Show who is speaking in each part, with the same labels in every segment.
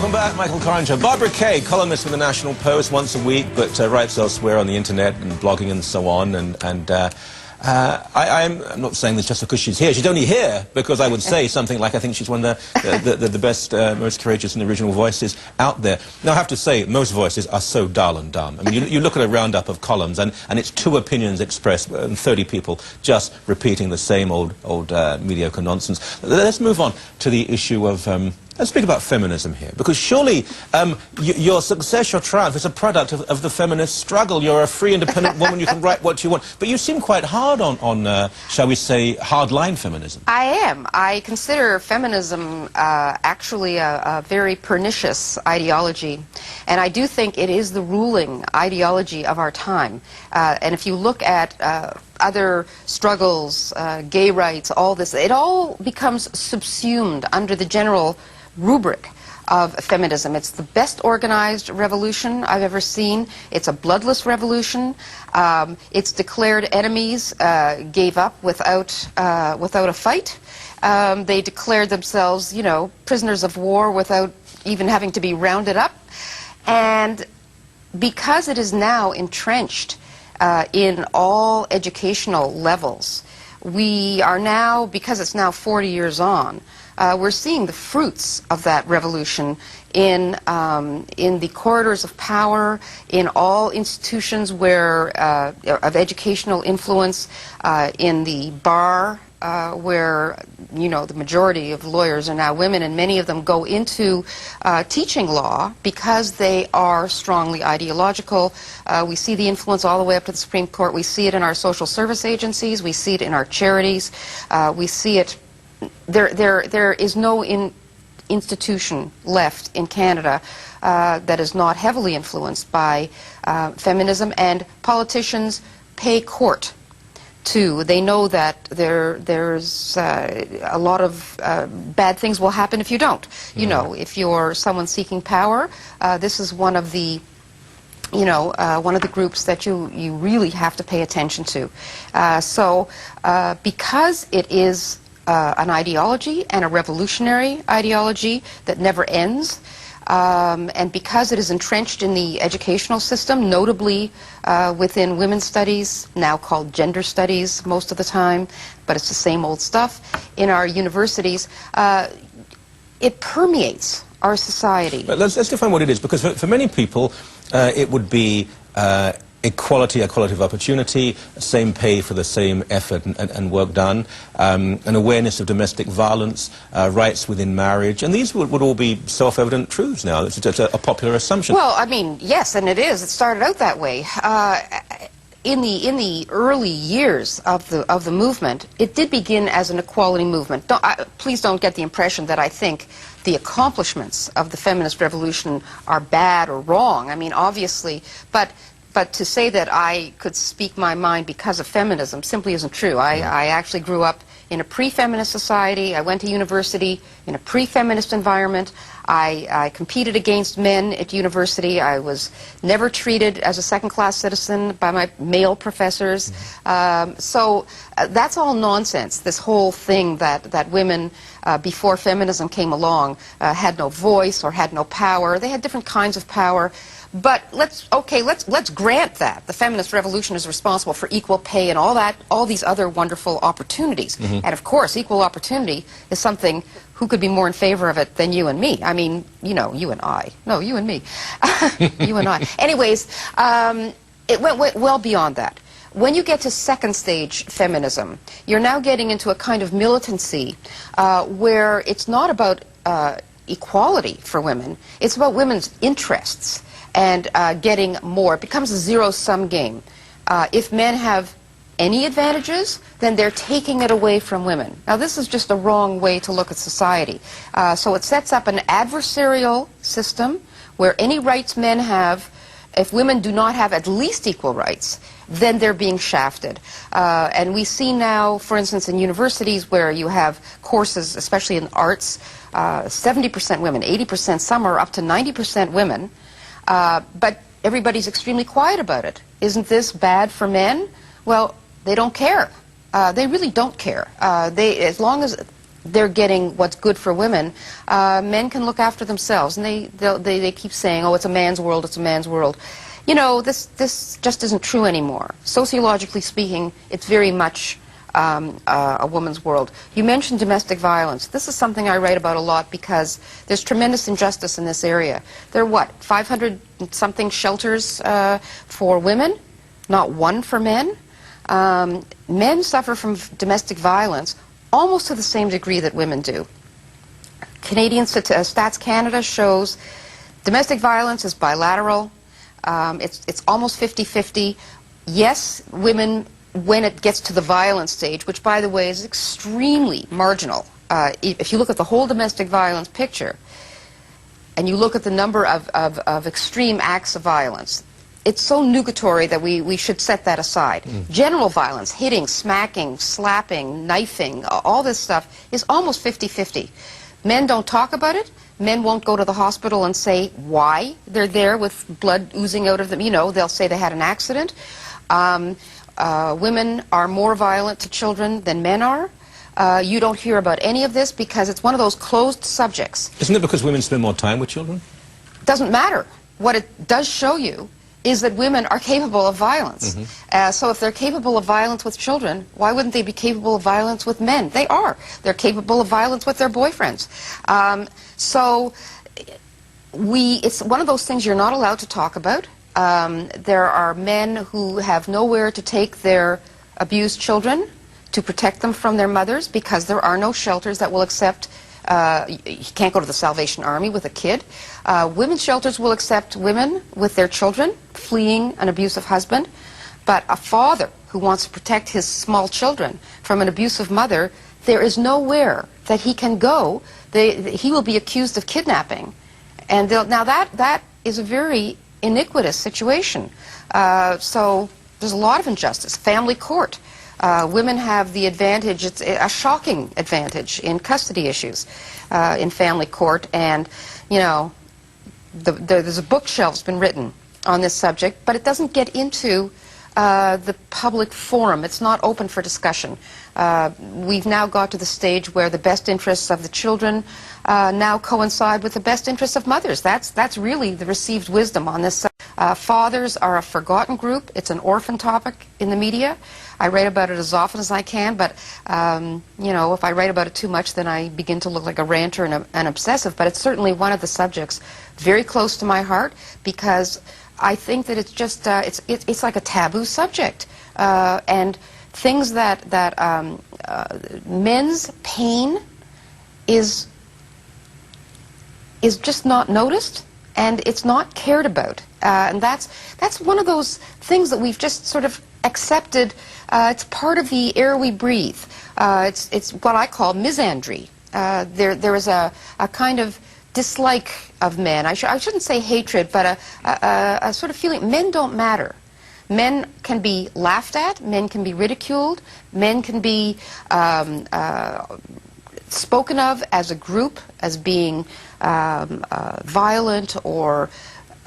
Speaker 1: Welcome back, Micheal Coren Show. Barbara Kay, columnist for the National Post once a week, but writes elsewhere on the internet and blogging and so on. I'm not saying this just because she's here. She's only here because I would say something like I think she's one of the best, most courageous and original voices out there. Now, I have to say, most voices are so dull and dumb. I mean, you look at a roundup of columns, and it's two opinions expressed, and 30 people just repeating the same old mediocre nonsense. Let's move on to the issue of... let's speak about feminism here, because surely your success, your triumph, is a product of the feminist struggle. You're a free, independent woman, you can write what you want. But you seem quite hard on shall we say, hardline feminism.
Speaker 2: I am. I consider feminism actually a very pernicious ideology. And I do think it is the ruling ideology of our time. And if you look at other struggles, gay rights, all this, it all becomes subsumed under the general rubric of feminism. It's the best organized revolution I've ever seen. It's a bloodless revolution. Its declared enemies gave up without a fight. They declared themselves, you know, prisoners of war without even having to be rounded up. And because it is now entrenched in all educational levels, we are now, because it's now 40 years on, we're seeing the fruits of that revolution in the corridors of power, in all institutions where of educational influence, in the bar, where, you know, the majority of lawyers are now women, and many of them go into teaching law because they are strongly ideological. We see the influence all the way up to the Supreme Court. We see it in our social service agencies. We see it in our charities. We see it. There is no institution left in Canada that is not heavily influenced by feminism, and politicians pay court to. They know that there's a lot of bad things will happen if you don't. You know, if you're someone seeking power, this is one of the one of the groups that you really have to pay attention to. So because it is an ideology, and a revolutionary ideology that never ends, and because it is entrenched in the educational system, notably within women's studies, now called gender studies most of the time, but it's the same old stuff, in our universities, it permeates our society.
Speaker 1: But let's define what it is, because for many people it would be equality of opportunity, same pay for the same effort and work done, an awareness of domestic violence, rights within marriage, and these would all be self-evident truths now. It's a popular assumption.
Speaker 2: Well, I mean, yes, and it is. It started out that way. In the early years of the movement, it did begin as an equality movement. Please don't get the impression that I think the accomplishments of the feminist revolution are bad or wrong. I mean, obviously, but to say that I could speak my mind because of feminism simply isn't true. I actually grew up in a pre-feminist society. I went to university in a pre-feminist environment. I competed against men at university. I was never treated as a second-class citizen by my male professors. So that's all nonsense, this whole thing that women, before feminism came along, had no voice or had no power. They had different kinds of power. But let's grant that the feminist revolution is responsible for equal pay and all these other wonderful opportunities. And of course, equal opportunity is something. Who could be more in favor of it than you and me? I mean, you know, you and I. No, you and me. You and I. Anyways, it went well beyond that. When you get to second stage feminism, you're now getting into a kind of militancy where it's not about equality for women. It's about women's interests and getting more. It becomes a zero-sum game. If men have any advantages, then they're taking it away from women. Now, this is just a wrong way to look at society. So it sets up an adversarial system where any rights men have, if women do not have at least equal rights, then they're being shafted. And we see now, for instance, in universities where you have courses, especially in arts, 70% women, 80%, some are up to 90% women, but everybody's extremely quiet about it. Isn't this bad for men? Well, they don't care. They really don't care. As long as they're getting what's good for women, men can look after themselves, and they keep saying, oh, it's a man's world, it's a man's world. You know, this just isn't true anymore. Sociologically speaking, it's very much a woman's world. You mentioned domestic violence. This is something I write about a lot because there's tremendous injustice in this area. There are, what, 500-something shelters for women, not one for men. Men suffer from domestic violence almost to the same degree that women do. Canadian Stats Canada shows domestic violence is bilateral. It's almost 50-50. Yes, women, when it gets to the violence stage, which, by the way, is extremely marginal. If you look at the whole domestic violence picture, and you look at the number of extreme acts of violence, it's so nugatory that we should set that aside. General violence, hitting, smacking, slapping, knifing, all this stuff is almost 50-50. Men don't talk about it. Men won't go to the hospital and say why they're there with blood oozing out of them. You know, they'll say they had an accident. Women are more violent to children than men are. You don't hear about any of this because it's one of those closed subjects.
Speaker 1: Isn't it because women spend more time with children?
Speaker 2: Doesn't matter. What it does show you is that women are capable of violence. So if they're capable of violence with children, why wouldn't they be capable of violence with men? They are. They're capable of violence with their boyfriends. So it's one of those things you're not allowed to talk about. There are men who have nowhere to take their abused children to protect them from their mothers because there are no shelters that will accept. You can't go to the Salvation Army with a kid. Women's shelters will accept women with their children fleeing an abusive husband, but a father who wants to protect his small children from an abusive mother, there is nowhere that he can go. He will be accused of kidnapping. And now that is a very iniquitous situation. So there's a lot of injustice. Family court. Women have the advantage, it's a shocking advantage in custody issues in family court, and you know, there's a bookshelf's been written on this subject, but it doesn't get into the public forum. It's not open for discussion. We've now got to the stage where the best interests of the children now coincide with the best interests of mothers. That's really the received wisdom on this. Fathers are a forgotten group. It's an orphan topic in the media. I write about it as often as I can, but you know, if I write about it too much, then I begin to look like a ranter and an obsessive. But it's certainly one of the subjects very close to my heart because I think that it's just it's like a taboo subject, and things that men's pain is just not noticed, and it's not cared about, and that's one of those things that we've just sort of accepted. It's part of the air we breathe. It's what I call misandry. There is a kind of dislike of men. I shouldn't say hatred, but a sort of feeling men don't matter. Men can be laughed at, men can be ridiculed, men can be spoken of as a group, as being violent, or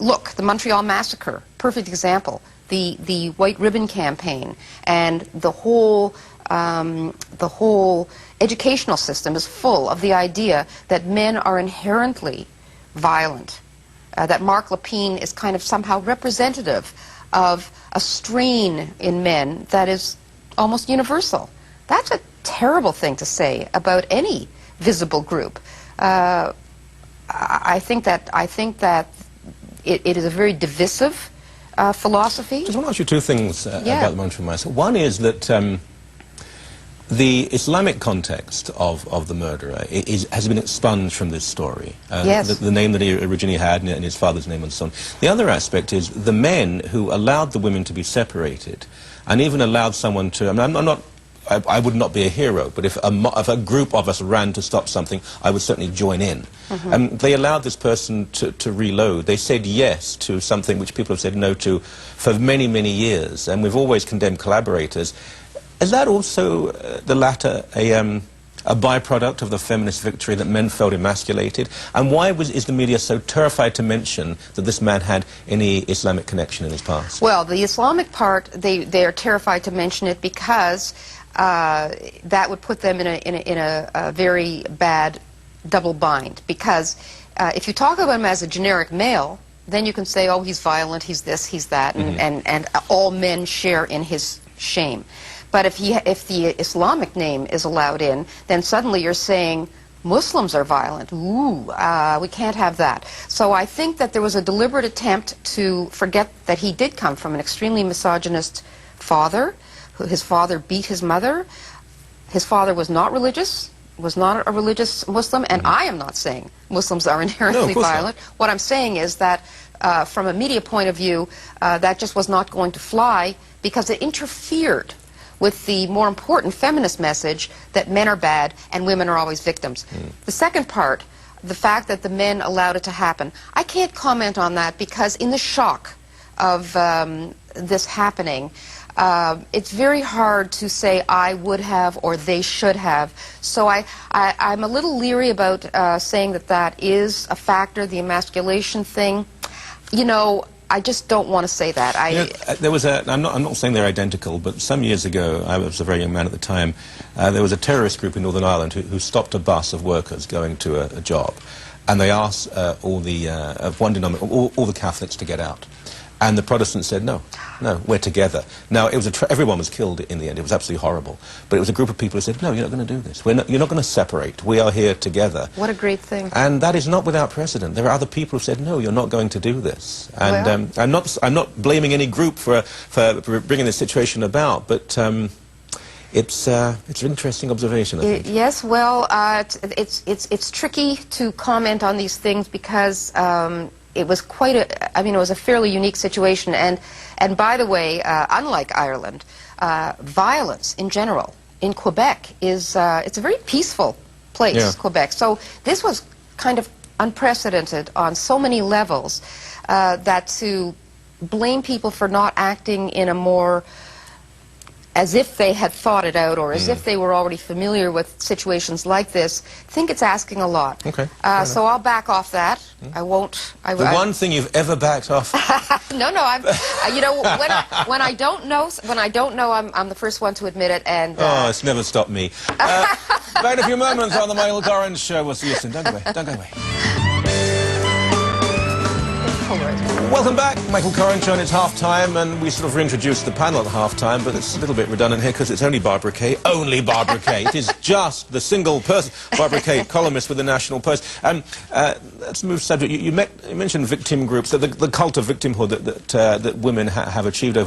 Speaker 2: look, the Montreal massacre, perfect example. The White Ribbon campaign and the whole educational system is full of the idea that men are inherently violent, that Marc Lepine is kind of somehow representative of a strain in men that is almost universal. That's a terrible thing to say about any visible group. I think that it is a very divisive philosophy.
Speaker 1: I just want to ask you two things about the Montreal massacre. One is that the Islamic context of the murderer has been expunged from this story.
Speaker 2: Yes.
Speaker 1: The name that he originally had and his father's name and so on. The other aspect is the men who allowed the women to be separated and even allowed someone to... I mean, I would not be a hero, but if a group of us ran to stop something, I would certainly join in. They allowed this person to reload. They said yes to something which people have said no to for many, many years, and we've always condemned collaborators. Is that also the latter a byproduct of the feminist victory, that men felt emasculated? And why is the media so terrified to mention that this man had any Islamic connection in his past?
Speaker 2: Well, the Islamic part, they are terrified to mention it because that would put them in a very bad double bind. Because if you talk about him as a generic male, then you can say, oh, he's violent, he's this, he's that, and all men share in his shame. But if the Islamic name is allowed in, then suddenly you're saying Muslims are violent. Ooh, we can't have that. So I think that there was a deliberate attempt to forget that he did come from an extremely misogynist father. His father beat his mother. His father was not religious, was not a religious Muslim, and I am not saying Muslims are inherently violent. What I'm saying is that from a media point of view, that just was not going to fly because it interfered with the more important feminist message that men are bad and women are always victims. The second part, the fact that the men allowed it to happen, I can't comment on that because in the shock of this happening, it's very hard to say I would have or they should have. So I'm a little leery about saying that that is a factor, the emasculation thing. You know, I just don't want to say that.
Speaker 1: There was I'm not saying they're identical, but some years ago, I was a very young man at the time, there was a terrorist group in Northern Ireland who stopped a bus of workers going to a job, and they asked all the Catholics to get out. And the Protestants said, no, we're together. Now, it was everyone was killed in the end. It was absolutely horrible. But it was a group of people who said, no, you're not going to do this. You're not going to separate. We are here together.
Speaker 2: What a great thing.
Speaker 1: And that is not without precedent. There are other people who said, no, you're not going to do this. And well, I'm not blaming any group for bringing this situation about, but it's an interesting observation, I think.
Speaker 2: Yes, well, it's tricky to comment on these things because it was quite a, I mean, it was a fairly unique situation. And by the way, unlike Ireland, violence in general in Quebec is, it's a very peaceful place, Quebec. So this was kind of unprecedented on so many levels that to blame people for not acting in a more, as if they had thought it out or as if they were already familiar with situations like this, I think it's asking a lot.
Speaker 1: Okay.
Speaker 2: So I'll back off that. I won't.
Speaker 1: The one thing you've ever backed off.
Speaker 2: No, I'm. You know, when I don't know, I'm the first one to admit it. And
Speaker 1: oh, it's never stopped me. Back in a few moments on the Micheal Coren Show. We'll see you soon. Don't go away. Don't go away. Welcome back, Micheal Coren Show, and it's half-time, and we sort of reintroduced the panel at half-time, but it's a little bit redundant here because it's only Barbara Kay. Only Barbara Kay. It is just the single person, Barbara Kay, columnist with the National Post. Let's move subject. You mentioned victim groups, the cult of victimhood that women have achieved over